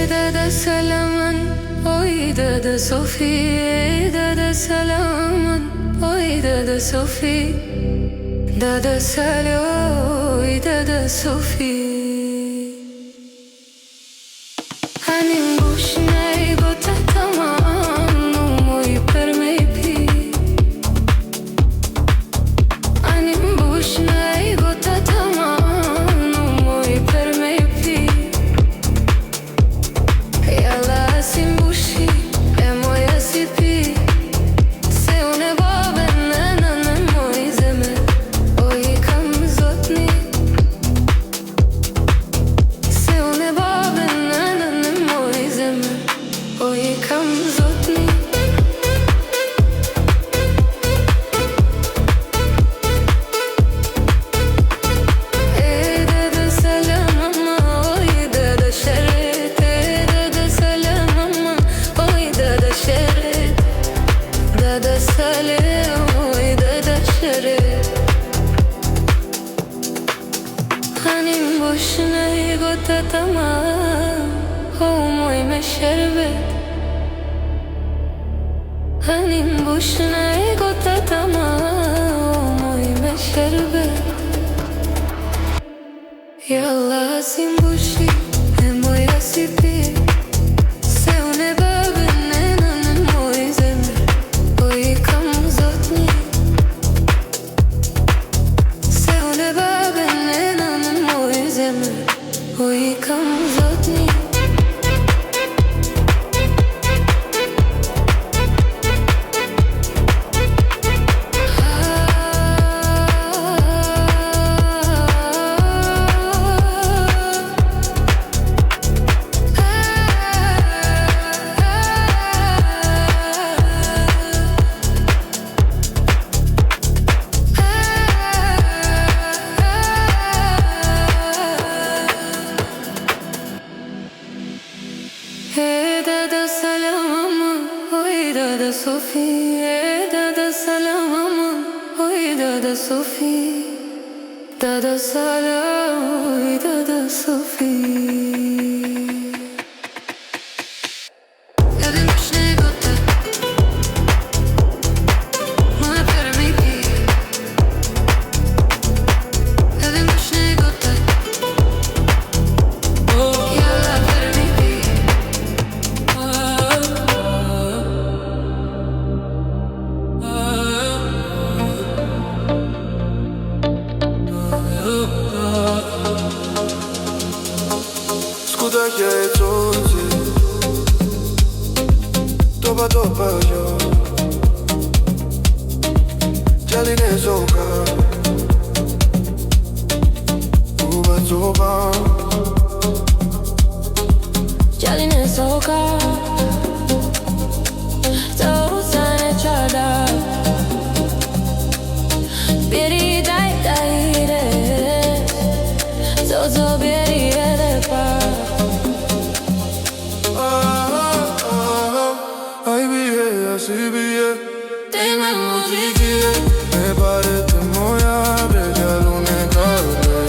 Dada salaman, oy dada Sofi, dada salaman, oy dada Sofi, dada salam, oy dada Sofi. Hanim bushnay gota tamam, numoy per me pi. Hanim bushnay gota tamam, numoy per me pi. Jalla si mbushi, e moja si pi. Se unë e babën në nënën moj zemër, o I kam zotni. Se unë e babën në nënën moj zemër, o I kam zotni. Dada salam, oy dada şeret. Hanim boşuna gota tamam, oy me şerbet. Hanim boşuna gota tamam, oy me şerbet. Yalla sim bushi, e moja si pi. Se unë e babën në nënën moj zemër, o I kam zotni. Se unë e babën në nënën moj zemër, o I kam zotni. Dada salam, oy dada Sofi, dada salam, oy dada Sofi, dada salam, oy dada Sofi. Scuda che è zonzi, topa yo, jaline soka, uba zoba, Jaline soka, zosane chada, biri dai re, zo biri re pa. Si bien, tengo música, me parece muy bella, una grande,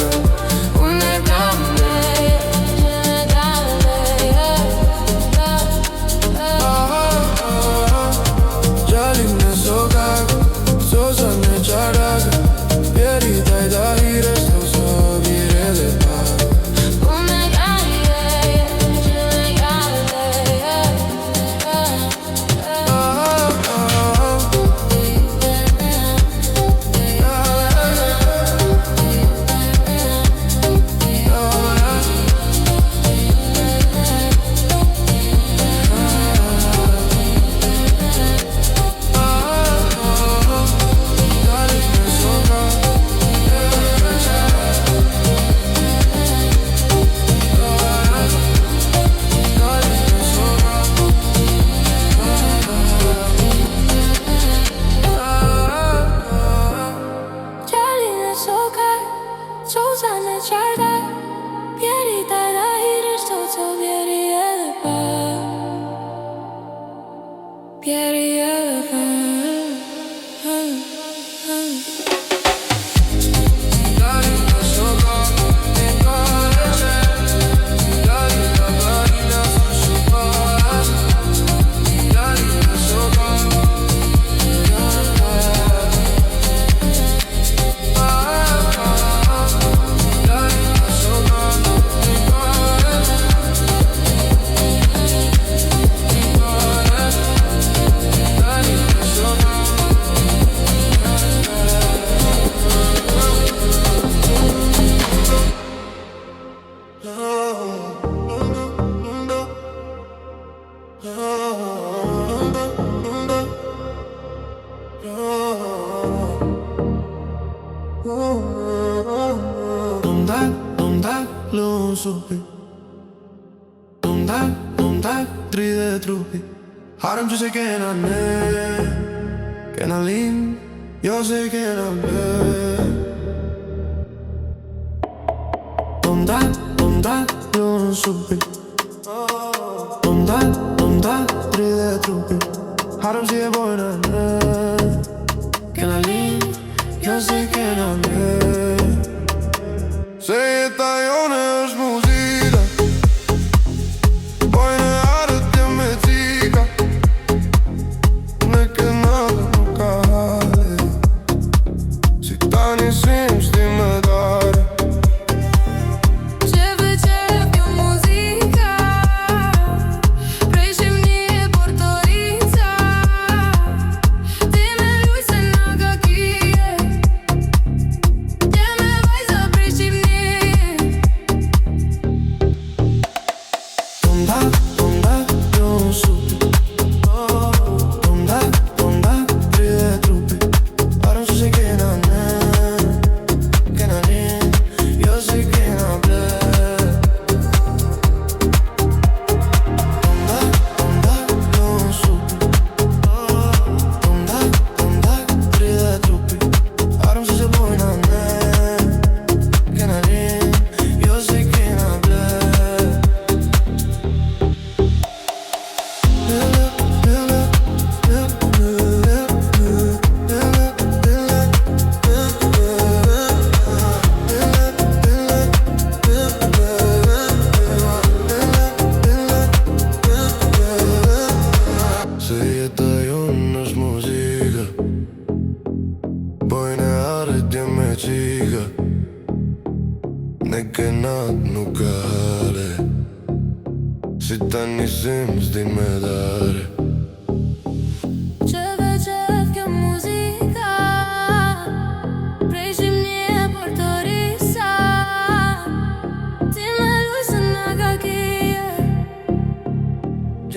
Lo supi. Tum-tak, dride trupi. Harem që se kena ne, kena lin, jo se kena be. Tum-tak, lo supi. Tum-tak, dride trupi. Harem si e bojna ne, kena lin, jo se kena be. Se jeta jone është muzika, bojnë e arët jem me cika. Ne këna dhe nuk ka hale, si ta njësim shti me dare. Qeve qef kjo muzika, prej Shqipni e Porto Rica. Ti me luj se nga ka kije, jeme vajza prej Shqipni. Tum-tak, lo supi. Tum-tak, dride trupi. Harem që se kena ne, kena lin, jo se kena ble. Tum-tak, lo supi. Tum-tak, dride trupi. Harem që se bojna ne, kena lin, jo se kena ble. Se jeta jonë është muzika, bojnë e arët jem me qika. Ne kenat nuk ka hale, si ta njësim s'di me dare. Qeve qef kjo muzika, prej Shqipni e Porto Rica. Ti me luj se nga ka kije,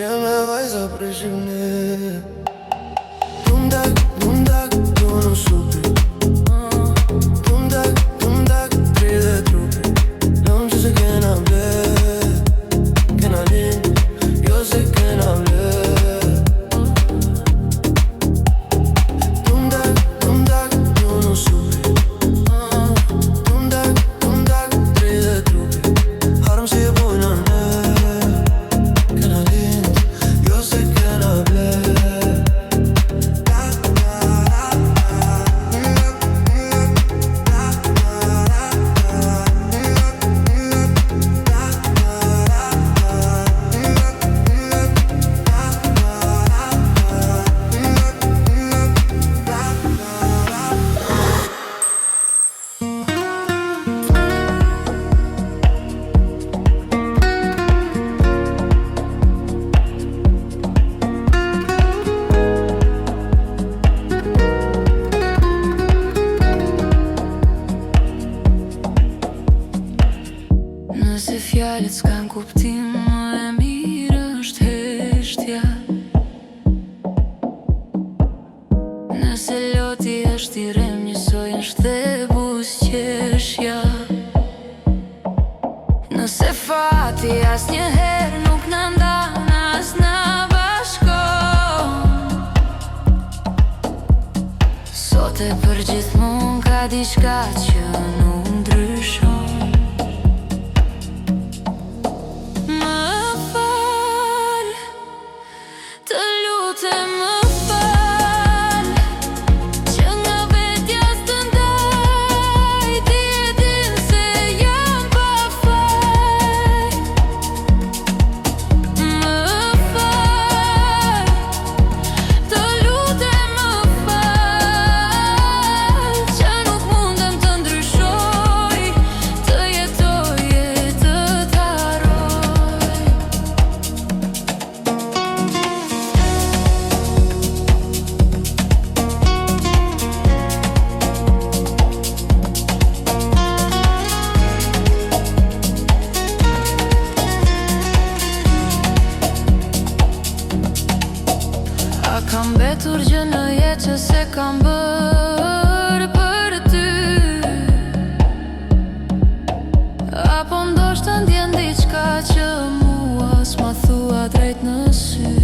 Jeme vajza prej Shqipni. Tum-tak, lo supi. Tum-tak, dride trupi. Lëm që se kena ble, kena lin, jo se kena ble. Tum-tak, lo supi. Tum-tak, dride trupi. Harem si e bojna ne, kena lin, jo se kena ble. Nëse fjallet s'kan kuptim, më e mirë është heshtja. Nëse loti është i rem, njësoj është dhe buzëqeshja. Nëse fati as njëherë nuk në ndan, as në bashkon. Sot e për gjithmon ka diçka që nuk ndryshon. Më fal, të lutem. Kam betur gjë në jetë që se kam bërë për ty. Apo ndoshta ndjen diçka që mua s'ma thua drejt në sy.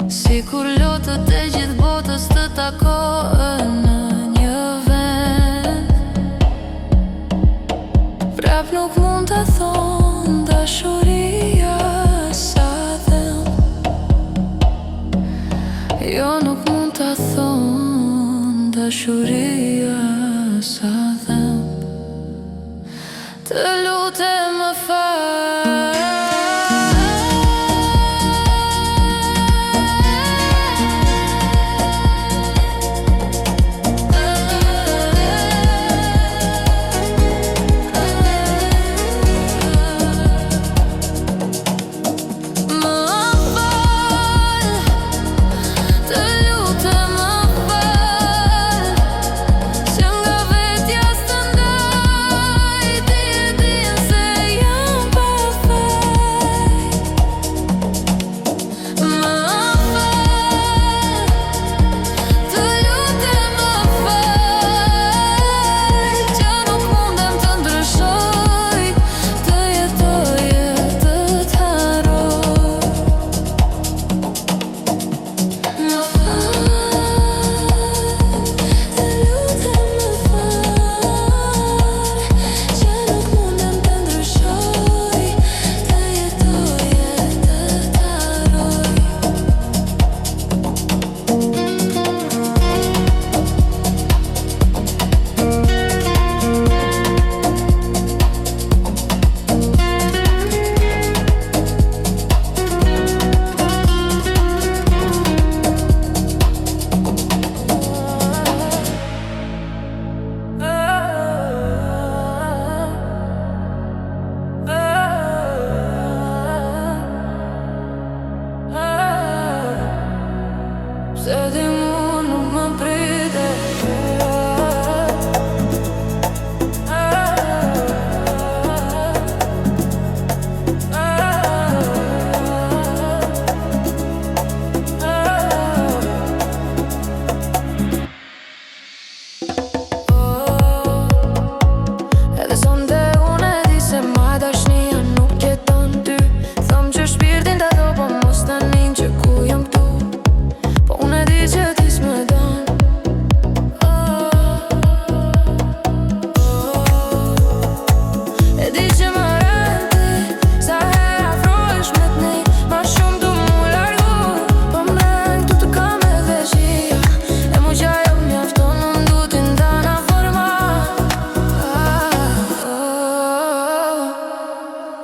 Sikur lotët e gjithë botës të takohen në një vend. Prap nuk mund të thonë dashuria sa dhem. Jo, nuk mund të thonë dashuria sa dhem. Të lutem më fal. Se di mu nuk më prite. Edhe sonde unë e di se ma dashnia nuk jeton ty. Thom që shpirtin të do po mos të nin që ku jam këtu. Që ti s'më don. E di që më rëndi sa her afrohesh me t'ni. Ma shumë du mu largu. Po mreng tu të kam e veçia. E mu qa jo mjafton. Unë du t'i ndana forma.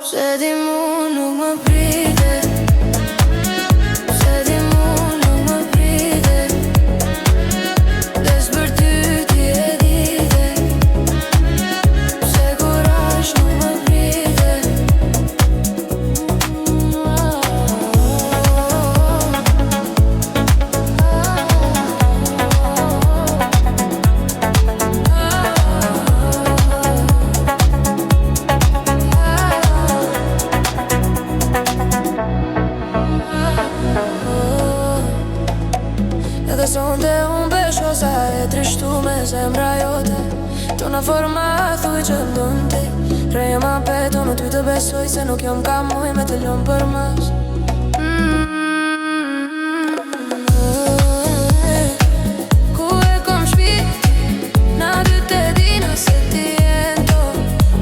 Se di mu nuk më prite. Edhe sonde unë beshko sa e trishtu me zemra jote. Qona forma thuj që ndon ti. Reja ma peto në ty të besoj se nuk jom ka muj me të lom për mas. Ku e kom shpi na dy te dina se ti jento.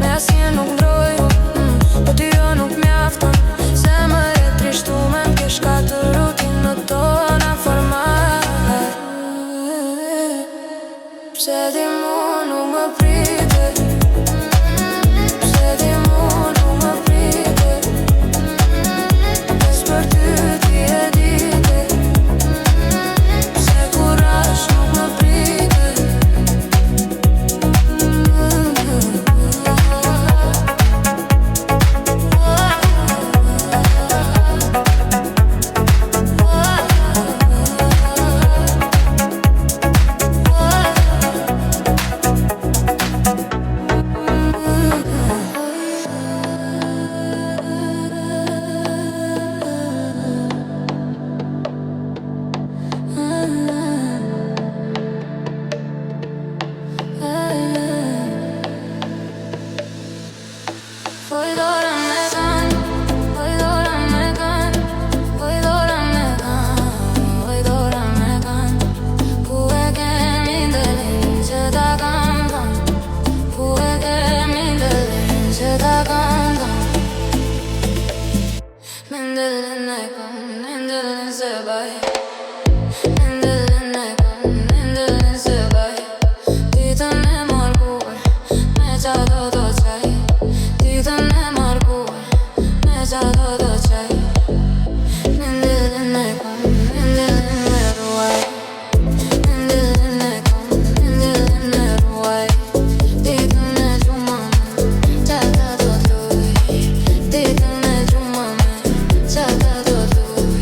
Me asje nuk ndroju, po ti jo nuk mjafton. Se më e trishtu me m'kesh ka të rutin në tona forma. Se di mu nuk më prite. Se di mu nuk më prite. Voi dora me kan, voi dora me kan, voi dora me kan, voi dora me kan. Ku e kemi ndërin që ta kam dhënë, ku e kemi ndërin që ta kam dhënë. Mendërin e kam, mendërin se baj. Mendërin e kam, mendërin se baj. Ditën e marrë me qato do qaj. Ditën e marrë me qato do qaj. Mendërin e kam, mendërin e ruaj. Mendërin e kam, mendërin e ruaj. Ditën e gjumame, qata do t'luj. Ditën e gjumame, qata do t'luj.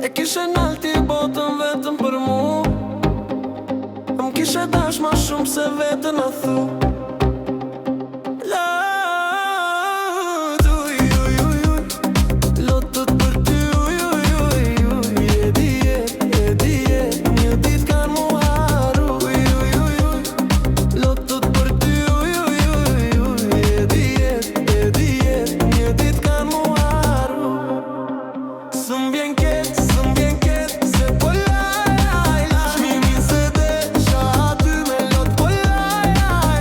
E kishe nalti botën vetëm për mu, kishe dash ma shumë se vetën a thu. Lotët për ty, e dije, një dit kan mu haru. Lotët për ty, e dije, një dit kan mu haru. Së m'vjen ketë, se po laj. Shmimin se desha aty me lot po laj.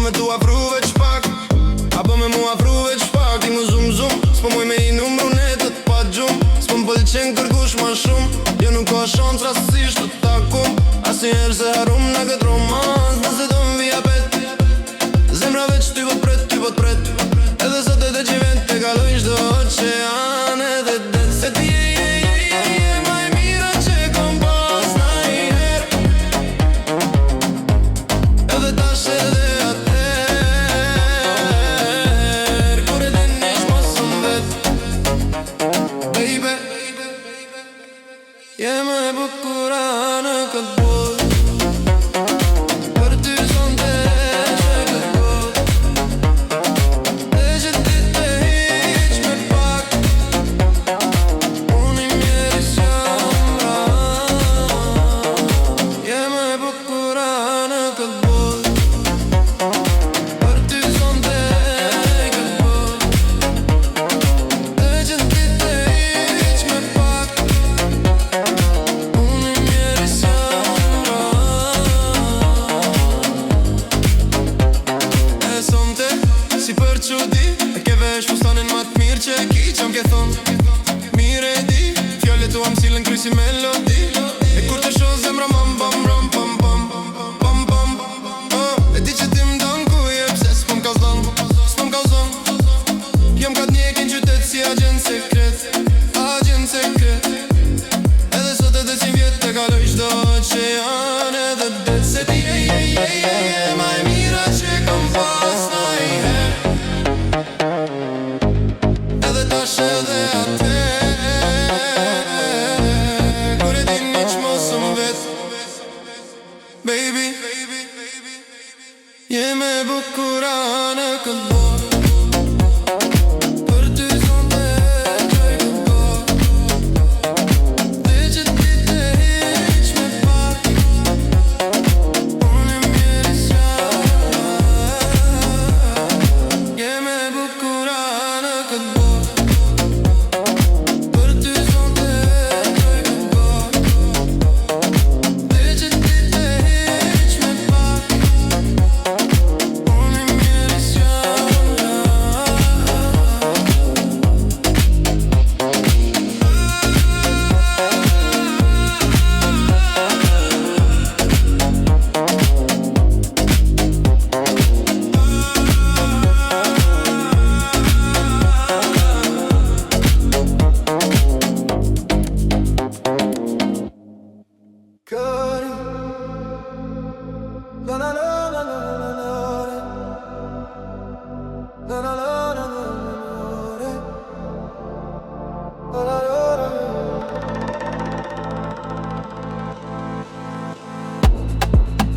me tu afru veç pak, apo me mu afru veç pak. Ti mu zum zum, s'po muj me i numru netët pa gjum. S'po m'pëlqen kërkush ma shumë, jo nuk ka shans rastësisht të takum. Asnjëherë se harum në këtë romans, nëse do m'vija pet, zemra veç ty vot pret, ty vot pret. Edhe sot e të që vend te kaloj çdo oqean edhe det. Se ti je ma e mira që kom pas najher, edhe tash edhe atëher, kur e din ish mos vet. Baby, je më e bukura në këtë botë, për ty sonte që kërkoj. Dhe që ti të hiq me pak, unë i mjeris jam ra. Je më e bukura në këtë botë, për ty sonte kërkoj. Dhe që ti të hiq me pak, unë i mjeris jam ra. E sonte, si për qudi, e ke vesh fustanin ma t'mirë që e ki qam ke thonë. Mire e di, fjallet tu am silën kry si melodi. E kur të shoh zemra mam bam ram pam pam pam pam. E di që ti m'dan ku je, pse s'po m'kallzon, s'po m'kallzon. Jam kat një ekin qytet si agent sekret, agent sekret. Edhe sot edhe si vjet te kaloj çdo oqean edhe det. Se ti je ma e mira që kom pas najher, edhe tash edhe atëher, kur e din iq mos vet. Baby, je me bukura në këtë botë, për ty sonte që kërkoj. Dhe që ti të hiq me pak, unë i mjeris jam ra. Je me bukura në këtë botë, për ty sonte që kërkoj. Dhe që ti të hiq me pak, unë i mjeris jam ra. Kari, la la la la la la la, la la la la la la, la la la la.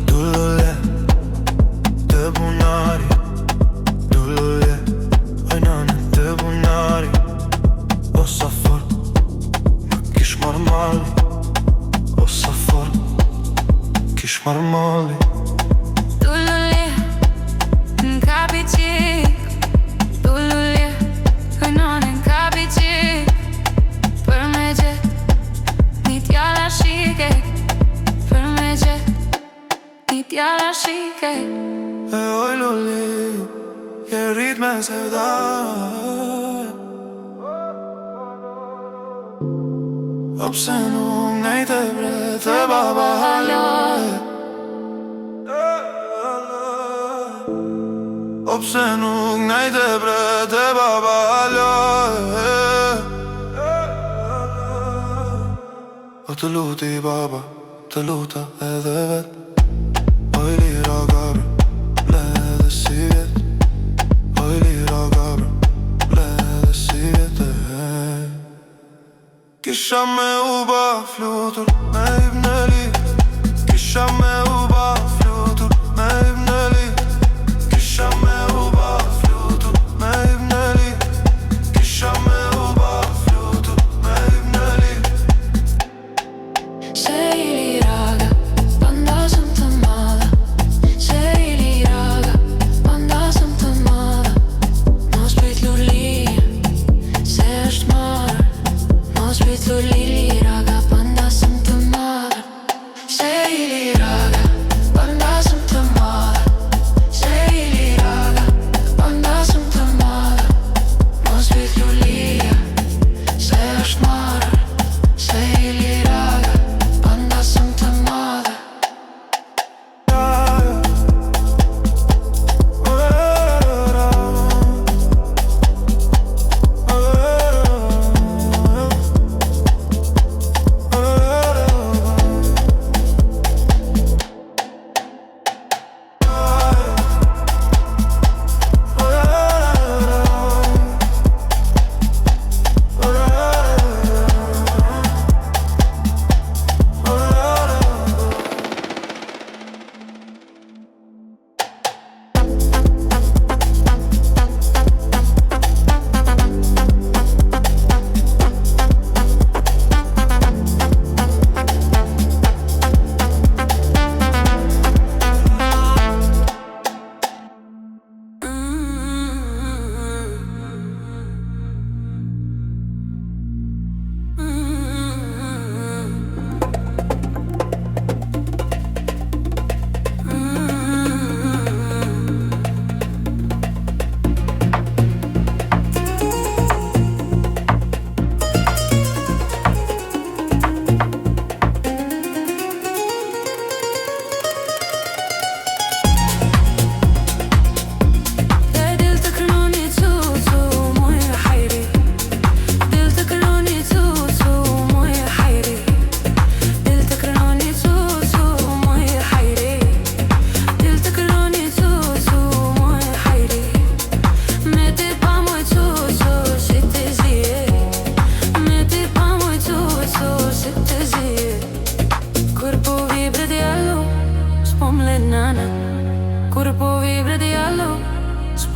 Dullule të bunari, dullule ojnane të bunari. O sa fort më kish marrë malli, o sa fort kish marrë malli. Tullulje, n'kapi qik, tullulje, hëjnone n'kapi qik. Për me gjet, një t'jalla shike, për me gjet, një t'jalla shike. E oj lulli, je rrit me sevda. O pse nuk nejt e bret e baba haloj. O pse nuk nejt e bret e baba haloj. O të luti baba, të luta edhe vet. Oj lira gabra, ble edhe si vjet. Oj lira gabra, ble edhe si vjet. Kisha me u ba flutur me hipneli, kisha me u ba flutur me hipneli, kisha me u ba flutur me hipneli, kisha me u ba flutur me hipneli. Se ili raga, banda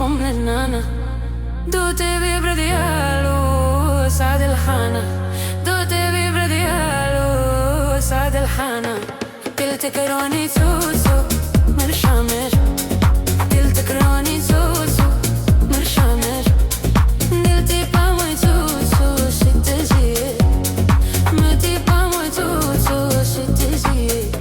أم للنانا دوتي بيبرة ديالو سعد الحانا دوتي بيبرة ديالو سعد الحانا تلتكروني سوسو مرشامر تلتكروني سوسو مرشامر دلتي باموي سوسو شتزي متي باموي سوسو شتزي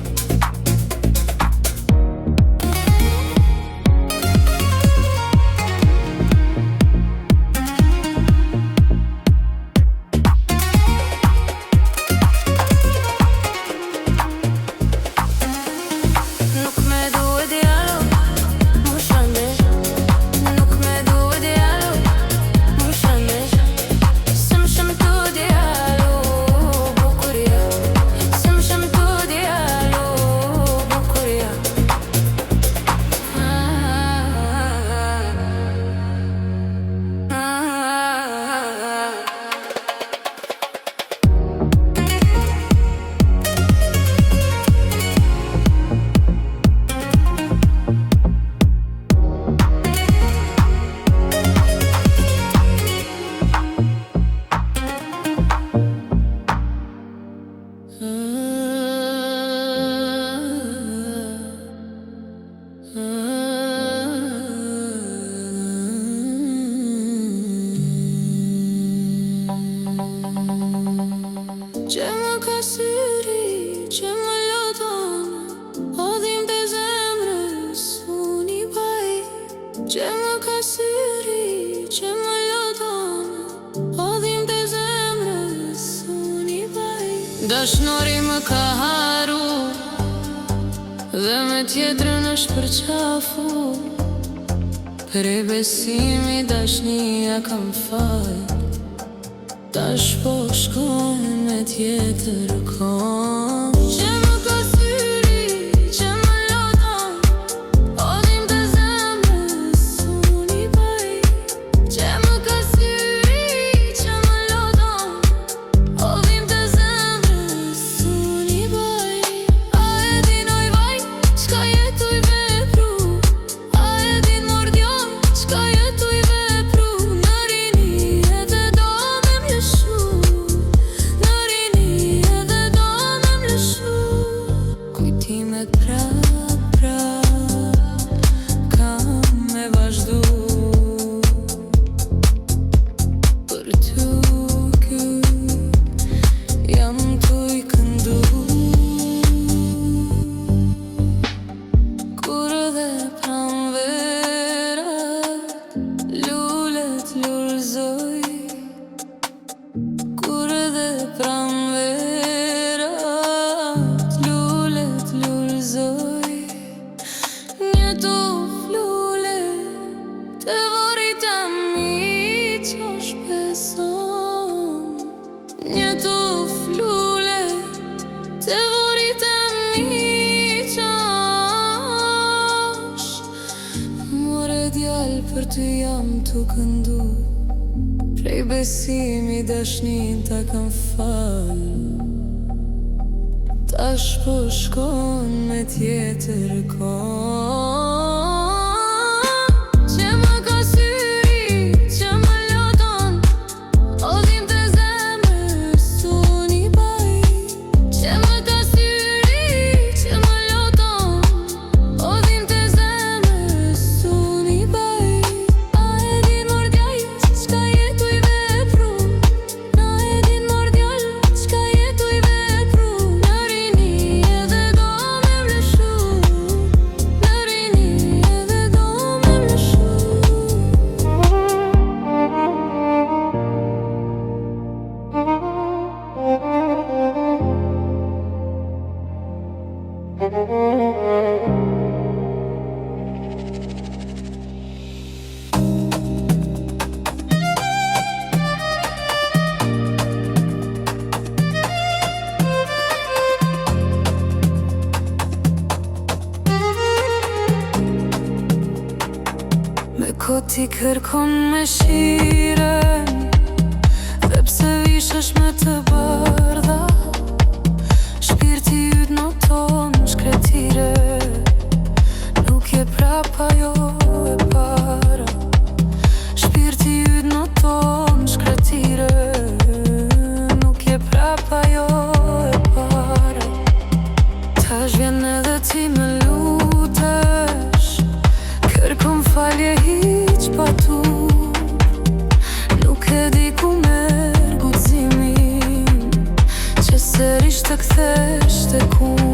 Gjema ka syri që më lodon Odhim të zemrës unë i baj Gjema ka syri që më lodon Odhim të zemrës unë i baj Dashnori më ka haru Dhe me tjetrën është përqafu Prej besimi dashnia kam fal Tash po shkon me tjetër kon Që më ka syri, që më lodon Odhim të zemrës unë i baj Që më ka syri, që më lodon Odhim të zemrës unë i baj A e din oj vaj, qka jetu i vepru A e din mordjon, qka jetu i vepru Në rini edhe do Kujtimet pra kam me vazhdu Për ty jam t'u i këndu Kur dhe pranvera lullet lurzoj Kur dhe pranvera Një tu flule Të vorita mi që shpeson Një tu flule Të vorita mi që More djallë për ty jam t'u këndu Prej besimi dashnin ta kam fal Tash po shkon me tjetër kon Që më ka syri, që më lodon Odhim të zemrës unë i baj Që më ka syri, që më lodon Odhim të zemrës unë i baj A e din mordjaj, qka jetu i vepru A e din mordjaj, qka jetu i vepru Ko ti kërkon me shiren Dhe pse vishesh me të bardha Shpirti yt në tonë shkretire Nuk je prapa jo e para falje hiq pa tu. Nuk e di ku merr guximin që sërish të kthesh te ku.